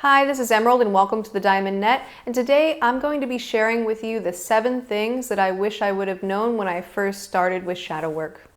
Hi, this is Emerald and welcome to the Diamond Net, and today I'm going to be sharing with you the 7 things that I wish I would have known when I first started with shadow work.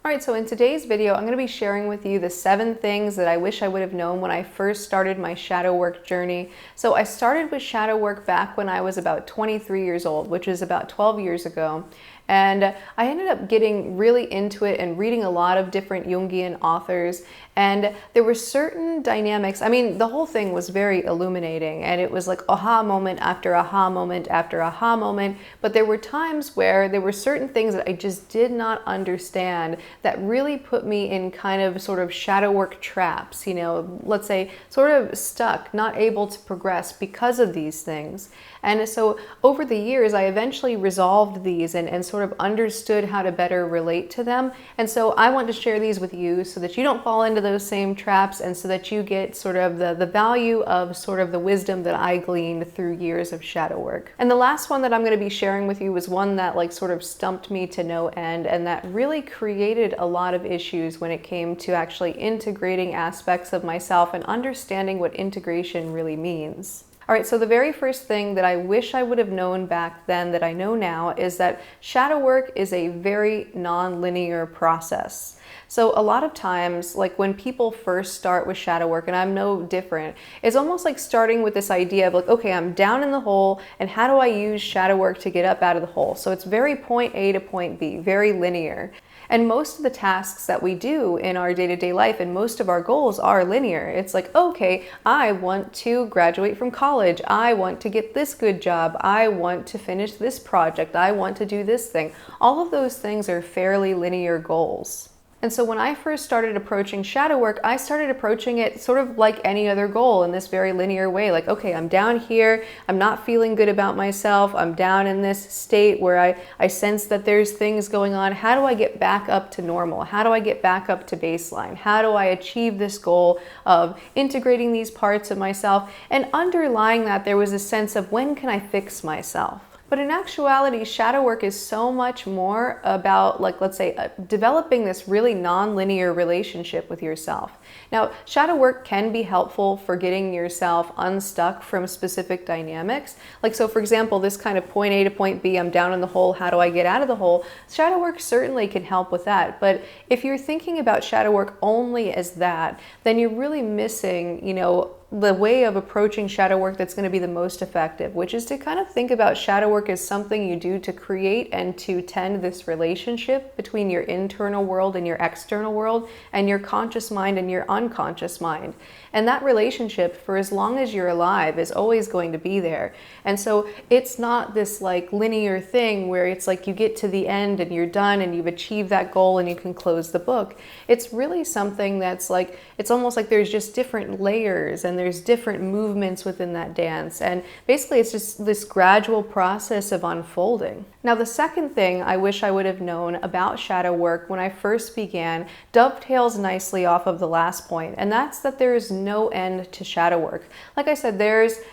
Alright, so in today's video I'm going to be sharing with you the 7 things that I wish I would have known when I first started my shadow work journey. So I started with shadow work back when I was about 23 years old, which is about 12 years ago. And I ended up getting really into it and reading a lot of different Jungian authors. And there were certain dynamics. I mean, the whole thing was very illuminating, and it was like aha moment after aha moment after aha moment. But there were times where there were certain things that I just did not understand that really put me in kind of sort of shadow work traps, you know, let's say sort of stuck, not able to progress because of these things. And so over the years, I eventually resolved these and sort of understood how to better relate to them. And so I want to share these with you so that you don't fall into those same traps, and so that you get sort of the value of sort of the wisdom that I gleaned through years of shadow work. And the last one that I'm going to be sharing with you was one that like sort of stumped me to no end, and that really created a lot of issues when it came to actually integrating aspects of myself and understanding what integration really means. All right, so the very first thing that I wish I would have known back then that I know now is that shadow work is a very non-linear process. So a lot of times, like when people first start with shadow work, and I'm no different, it's almost like starting with this idea of like, okay, I'm down in the hole, and how do I use shadow work to get up out of the hole? So it's very point A to point B, very linear. And most of the tasks that we do in our day-to-day life and most of our goals are linear. It's like, okay, I want to graduate from college. I want to get this good job. I want to finish this project. I want to do this thing. All of those things are fairly linear goals. And so when I first started approaching shadow work, I started approaching it sort of like any other goal in this very linear way. Like, okay, I'm down here, I'm not feeling good about myself, I'm down in this state where I sense that there's things going on. How do I get back up to normal? How do I get back up to baseline? How do I achieve this goal of integrating these parts of myself? And underlying that, there was a sense of when can I fix myself? But in actuality, shadow work is so much more about, like, let's say, developing this really non-linear relationship with yourself. Now, shadow work can be helpful for getting yourself unstuck from specific dynamics. Like, so for example, this kind of point A to point B, I'm down in the hole, how do I get out of the hole? Shadow work certainly can help with that. But if you're thinking about shadow work only as that, then you're really missing, you know, the way of approaching shadow work that's going to be the most effective, which is to kind of think about shadow work as something you do to create and to tend this relationship between your internal world and your external world, and your conscious mind and your unconscious mind. And that relationship, for as long as you're alive, is always going to be there. And so it's not this like linear thing where it's like you get to the end and you're done and you've achieved that goal and you can close the book. It's really something that's like, it's almost like there's just different layers and there's different movements within that dance. And basically it's just this gradual process of unfolding. Now, the second thing I wish I would have known about shadow work when I first began dovetails nicely off of the last point, and that's that there is no end to shadow work. Like I said,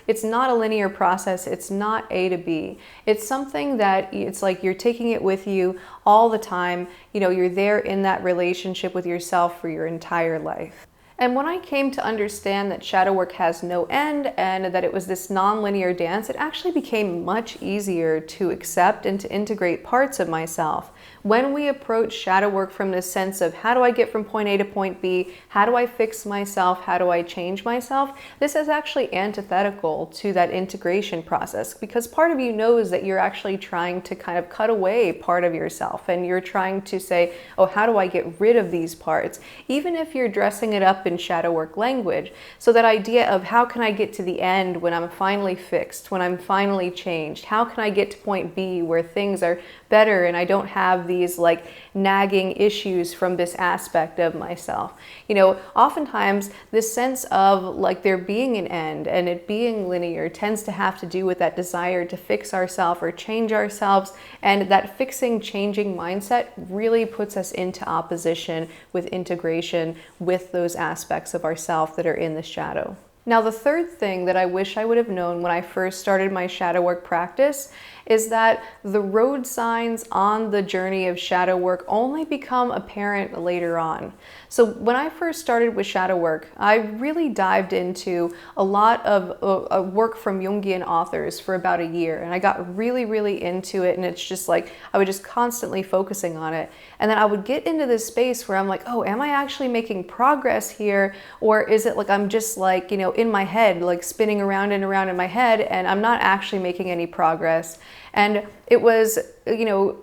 it's not a linear process. It's not A to B. It's something that it's like you're taking it with you all the time. You know, you're there in that relationship with yourself for your entire life. And when I came to understand that shadow work has no end and that it was this non-linear dance, it actually became much easier to accept and to integrate parts of myself. When we approach shadow work from this sense of how do I get from point A to point B, how do I fix myself, how do I change myself, this is actually antithetical to that integration process, because part of you knows that you're actually trying to kind of cut away part of yourself, and you're trying to say, oh, how do I get rid of these parts, even if you're dressing it up in shadow work language. So that idea of how can I get to the end when I'm finally fixed, when I'm finally changed, how can I get to point B where things are better and I don't have these like nagging issues from this aspect of myself. You know, oftentimes this sense of like there being an end and it being linear tends to have to do with that desire to fix ourselves or change ourselves, and that fixing, changing mindset really puts us into opposition with integration with those aspects of ourself that are in the shadow. Now, the third thing that I wish I would have known when I first started my shadow work practice is that the road signs on the journey of shadow work only become apparent later on. So when I first started with shadow work, I really dived into a lot of work from Jungian authors for about a year, and I got really into it, and it's just like I was just constantly focusing on it. And then I would get into this space where I'm like, oh, am I actually making progress here? Or is it like I'm just like, in my head, like spinning around and around in my head, and I'm not actually making any progress? And it was,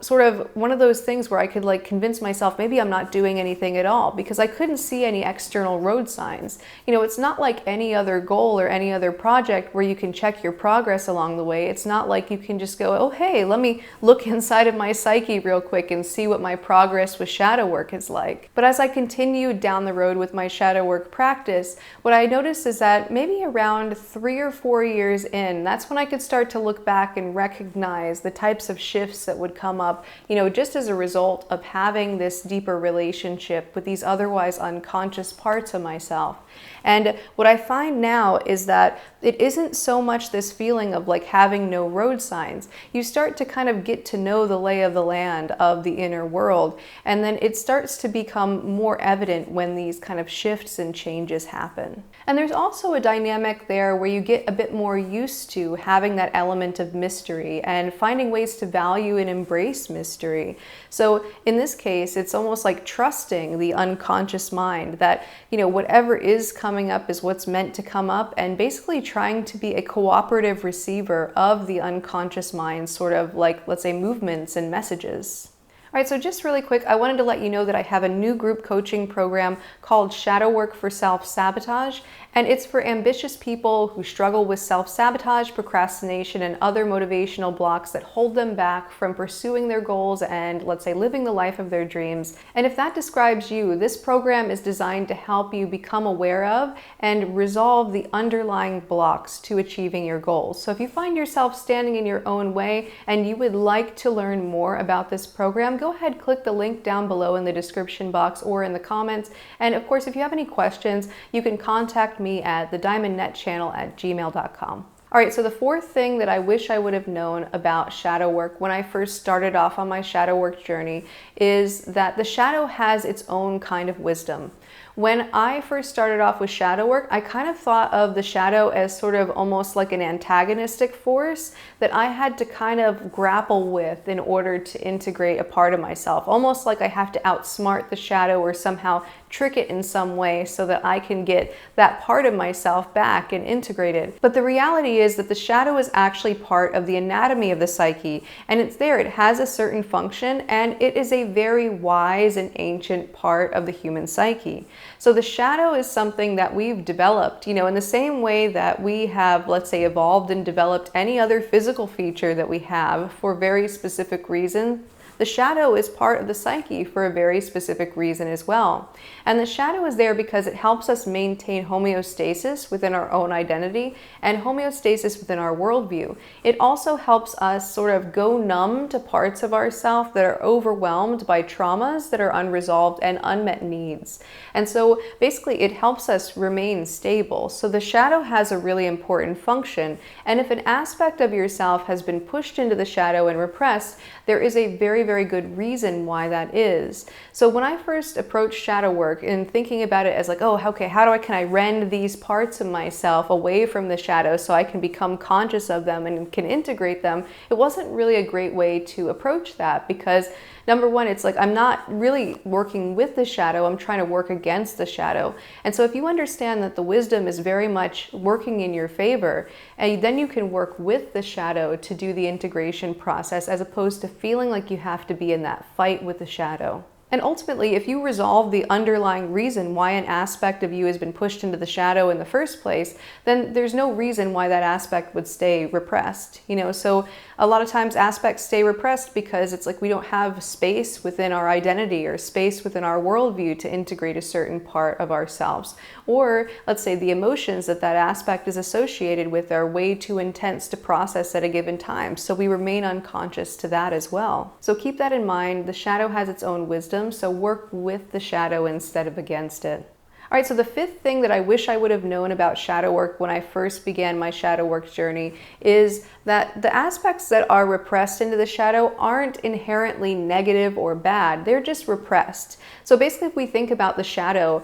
sort of one of those things where I could like convince myself maybe I'm not doing anything at all, because I couldn't see any external road signs. It's not like any other goal or any other project where you can check your progress along the way. It's not like you can just go, oh, hey, let me look inside of my psyche real quick and see what my progress with shadow work is like. But as I continued down the road with my shadow work practice, what I noticed is that maybe around 3 or 4 years in, that's when I could start to look back and recognize the types of shifts that would come up, just as a result of having this deeper relationship with these otherwise unconscious parts of myself. And what I find now is that it isn't so much this feeling of like having no road signs. You start to kind of get to know the lay of the land of the inner world, and then it starts to become more evident when these kind of shifts and changes happen. And there's also a dynamic there where you get a bit more used to having that element of mystery and finding ways to value and embrace mystery. So in this case, it's almost like trusting the unconscious mind that, whatever is coming up is what's meant to come up, and basically trying to be a cooperative receiver of the unconscious mind, sort of like, let's say, movements and messages. All right, so just really quick, I wanted to let you know that I have a new group coaching program called Shadow Work for Self-Sabotage, and it's for ambitious people who struggle with self-sabotage, procrastination, and other motivational blocks that hold them back from pursuing their goals and, let's say, living the life of their dreams. And if that describes you, this program is designed to help you become aware of and resolve the underlying blocks to achieving your goals. So if you find yourself standing in your own way and you would like to learn more about this program, go ahead, click the link down below in the description box or in the comments. And of course, if you have any questions, you can contact me at thediamondnetchannel@gmail.com. All right, so the fourth thing that I wish I would have known about shadow work when I first started off on my shadow work journey is that the shadow has its own kind of wisdom. When I first started off with shadow work, I kind of thought of the shadow as sort of almost like an antagonistic force that I had to kind of grapple with in order to integrate a part of myself. Almost like I have to outsmart the shadow or somehow trick it in some way so that I can get that part of myself back and integrated. But the reality is that the shadow is actually part of the anatomy of the psyche, and it's there. It has a certain function, and it is a very wise and ancient part of the human psyche. So the shadow is something that we've developed, in the same way that we have, let's say, evolved and developed any other physical feature that we have for very specific reasons. The shadow is part of the psyche for a very specific reason as well. And the shadow is there because it helps us maintain homeostasis within our own identity and homeostasis within our worldview. It also helps us sort of go numb to parts of ourselves that are overwhelmed by traumas that are unresolved and unmet needs. And so basically it helps us remain stable. So the shadow has a really important function. And if an aspect of yourself has been pushed into the shadow and repressed, there is a very good reason why that is. So when I first approached shadow work and thinking about it as like, oh, okay, can I rend these parts of myself away from the shadow so I can become conscious of them and can integrate them, it wasn't really a great way to approach that, because number one, it's like I'm not really working with the shadow, I'm trying to work against the shadow. And so if you understand that the wisdom is very much working in your favor, and then you can work with the shadow to do the integration process, as opposed to feeling like you have to be in that fight with the shadow. And ultimately, if you resolve the underlying reason why an aspect of you has been pushed into the shadow in the first place, then there's no reason why that aspect would stay repressed. So a lot of times aspects stay repressed because it's like we don't have space within our identity or space within our worldview to integrate a certain part of ourselves. Or let's say the emotions that aspect is associated with are way too intense to process at a given time. So we remain unconscious to that as well. So keep that in mind. The shadow has its own wisdom. So work with the shadow instead of against it. All right, so the fifth thing that I wish I would have known about shadow work when I first began my shadow work journey is that the aspects that are repressed into the shadow aren't inherently negative or bad. They're just repressed. So basically, if we think about the shadow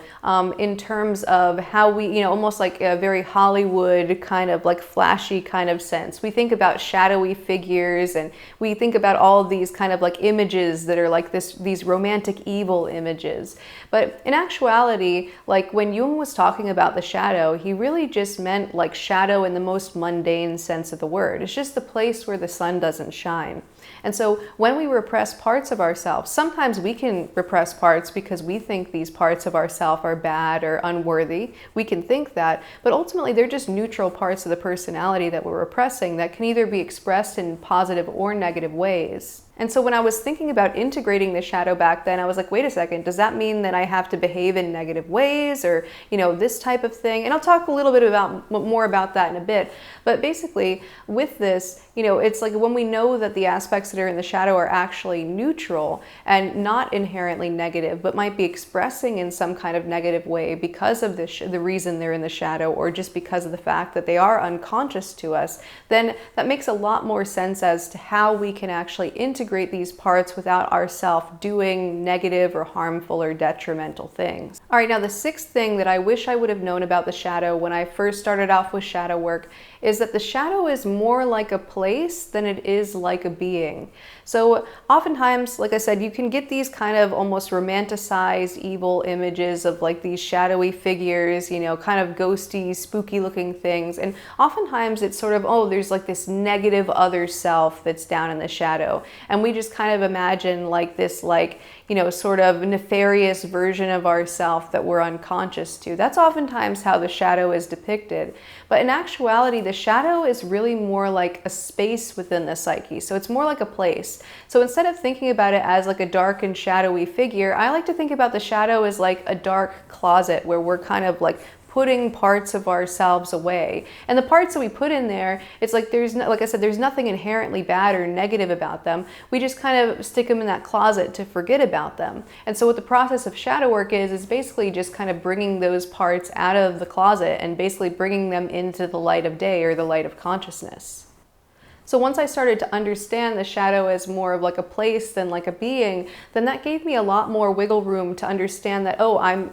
in terms of how we, almost like a very Hollywood kind of like flashy kind of sense, we think about shadowy figures and we think about all of these kind of like images that are like these romantic evil images. But in actuality, like when Jung was talking about the shadow, he really just meant like shadow in the most mundane sense of the word. It's just the place where the sun doesn't shine. And so when we repress parts of ourselves, sometimes we can repress parts because we think these parts of ourselves are bad or unworthy. We can think that, but ultimately they're just neutral parts of the personality that we're repressing that can either be expressed in positive or negative ways. And so when I was thinking about integrating the shadow back then, I was like, wait a second, does that mean that I have to behave in negative ways or, this type of thing? And I'll talk a little bit more about that in a bit. But basically with this, it's like when we know that the aspects that are in the shadow are actually neutral and not inherently negative, but might be expressing in some kind of negative way because of the reason they're in the shadow or just because of the fact that they are unconscious to us, then that makes a lot more sense as to how we can actually integrate these parts without ourselves doing negative or harmful or detrimental things. All right, now the sixth thing that I wish I would have known about the shadow when I first started off with shadow work is that the shadow is more like a place than it is like a being. So oftentimes, like I said, you can get these kind of almost romanticized evil images of like these shadowy figures, kind of ghosty, spooky looking things. And oftentimes it's sort of, oh, there's like this negative other self that's down in the shadow. And we just kind of imagine like this, sort of nefarious version of ourself that we're unconscious to. That's oftentimes how the shadow is depicted. But in actuality, the shadow is really more like a space within the psyche. So it's more like a place. So instead of thinking about it as like a dark and shadowy figure, I like to think about the shadow as like a dark closet where we're kind of like putting parts of ourselves away. And the parts that we put in there, it's like like I said, there's nothing inherently bad or negative about them. We just kind of stick them in that closet to forget about them. And so what the process of shadow work is basically just kind of bringing those parts out of the closet and basically bringing them into the light of day or the light of consciousness. So once I started to understand the shadow as more of like a place than like a being, then that gave me a lot more wiggle room to understand that, oh, I'm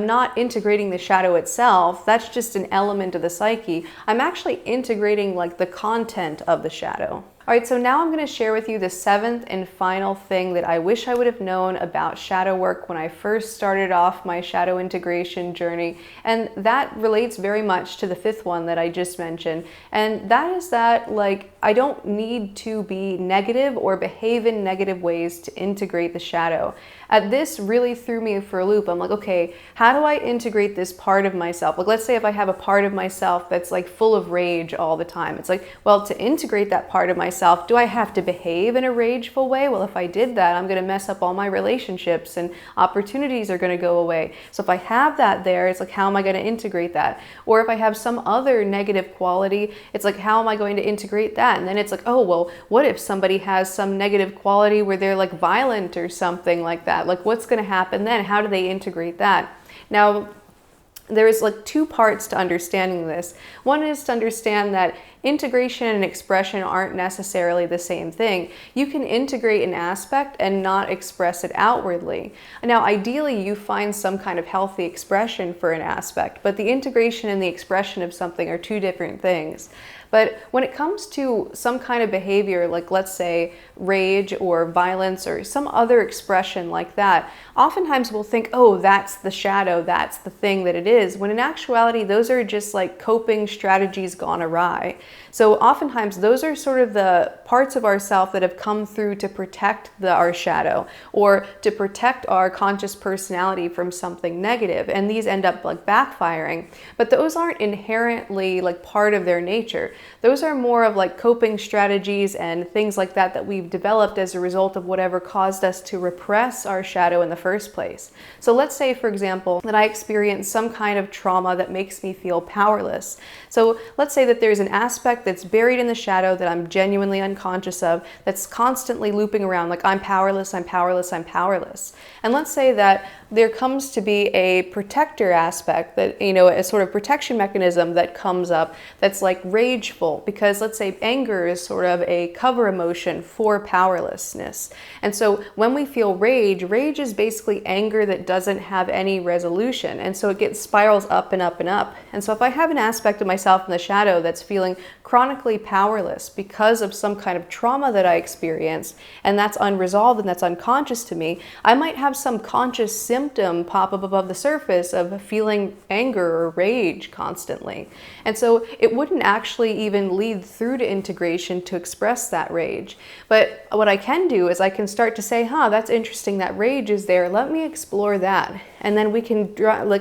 not integrating the shadow itself. That's just an element of the psyche. I'm actually integrating like the content of the shadow. All right, so now I'm going to share with you the seventh and final thing that I wish I would have known about shadow work when I first started off my shadow integration journey. And that relates very much to the fifth one that I just mentioned. And that is that, like, I don't need to be negative or behave in negative ways to integrate the shadow. This really threw me for a loop. I'm like, okay, how do I integrate this part of myself? Like, let's say if I have a part of myself that's like full of rage all the time. It's like, well, to integrate that part of myself, do I have to behave in a rageful way? Well, if I did that, I'm going to mess up all my relationships and opportunities are going to go away. So if I have that there, it's like, how am I going to integrate that? Or if I have some other negative quality, it's like, how am I going to integrate that? And then it's like, oh, well, what if somebody has some negative quality where they're like violent or something like that? Like, what's going to happen then? How do they integrate that? Now, there's like two parts to understanding this. One is to understand that integration and expression aren't necessarily the same thing. You can integrate an aspect and not express it outwardly. Now, ideally, you find some kind of healthy expression for an aspect, but the integration and the expression of something are two different things. But when it comes to some kind of behavior, like let's say rage or violence or some other expression like that, oftentimes we'll think, oh, that's the shadow, that's the thing that it is, when in actuality, those are just like coping strategies gone awry. So oftentimes those are sort of the parts of ourself that have come through to protect our shadow or to protect our conscious personality from something negative. And these end up like backfiring, but those aren't inherently like part of their nature. Those are more of like coping strategies and things like that that we've developed as a result of whatever caused us to repress our shadow in the first place. So let's say, for example, that I experienced some kind of trauma that makes me feel powerless. So let's say that there's an aspect that's buried in the shadow that I'm genuinely unconscious of, that's constantly looping around like, I'm powerless, I'm powerless, I'm powerless. And let's say that there comes to be a protector aspect that, a sort of protection mechanism that comes up that's like rageful, because let's say anger is sort of a cover emotion for powerlessness. And so when we feel rage is basically anger that doesn't have any resolution. And so it spirals up and up and up. And so if I have an aspect of myself in the shadow that's feeling chronically powerless because of some kind of trauma that I experienced, and that's unresolved and that's unconscious to me, I might have some conscious symptom pop up above the surface of feeling anger or rage constantly. And so it wouldn't actually even lead through to integration to express that rage. But what I can do is I can start to say, that's interesting, that rage is there. Let me explore that. And then we can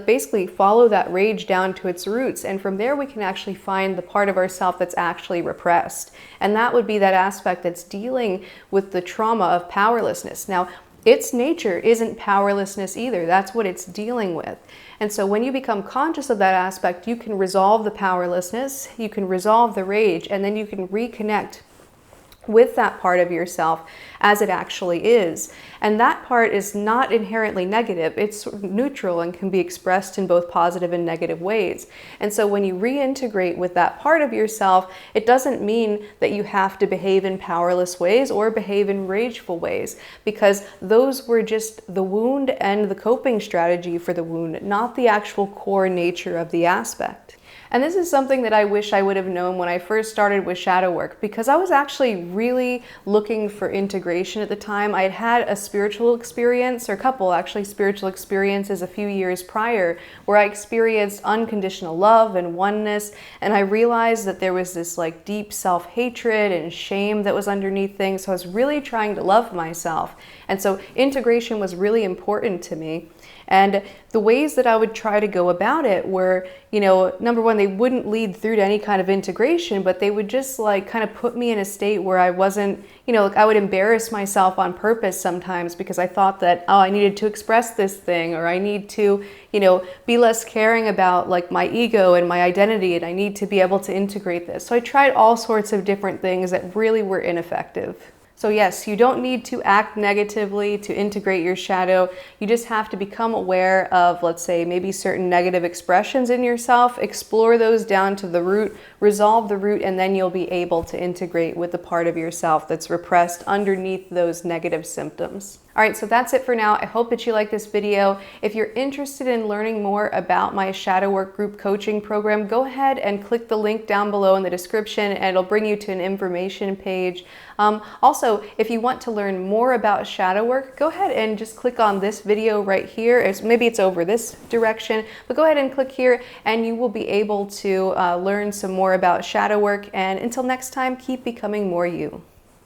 basically follow that rage down to its roots. And from there, we can actually find the part of ourself that's actually repressed. And that would be that aspect that's dealing with the trauma of powerlessness. Now, its nature isn't powerlessness either. That's what it's dealing with. And so when you become conscious of that aspect, you can resolve the powerlessness, you can resolve the rage, and then you can reconnect with that part of yourself as it actually is. And that part is not inherently negative. It's neutral and can be expressed in both positive and negative ways. And so when you reintegrate with that part of yourself, it doesn't mean that you have to behave in powerless ways or behave in rageful ways, because those were just the wound and the coping strategy for the wound, not the actual core nature of the aspect. And this is something that I wish I would have known when I first started with shadow work, because I was actually really looking for integration at the time. I had had a spiritual experience, or a couple actually spiritual experiences a few years prior, where I experienced unconditional love and oneness, and I realized that there was this like deep self-hatred and shame that was underneath things. So I was really trying to love myself. And so integration was really important to me. And the ways that I would try to go about it were, number one, they wouldn't lead through to any kind of integration, but they would just kind of put me in a state where I wasn't, I would embarrass myself on purpose sometimes because I thought that, I needed to express this thing, or I need to, be less caring about my ego and my identity, and I need to be able to integrate this. So I tried all sorts of different things that really were ineffective. So yes, you don't need to act negatively to integrate your shadow. You just have to become aware of, let's say, maybe certain negative expressions in yourself, explore those down to the root, resolve the root, and then you'll be able to integrate with the part of yourself that's repressed underneath those negative symptoms. All right, so that's it for now. I hope that you like this video. If you're interested in learning more about my shadow work group coaching program, go ahead and click the link down below in the description, and it'll bring you to an information page. Also, if you want to learn more about shadow work, go ahead and just click on this video right here. Maybe it's over this direction, but go ahead and click here and you will be able to learn some more about shadow work. And until next time, keep becoming more you.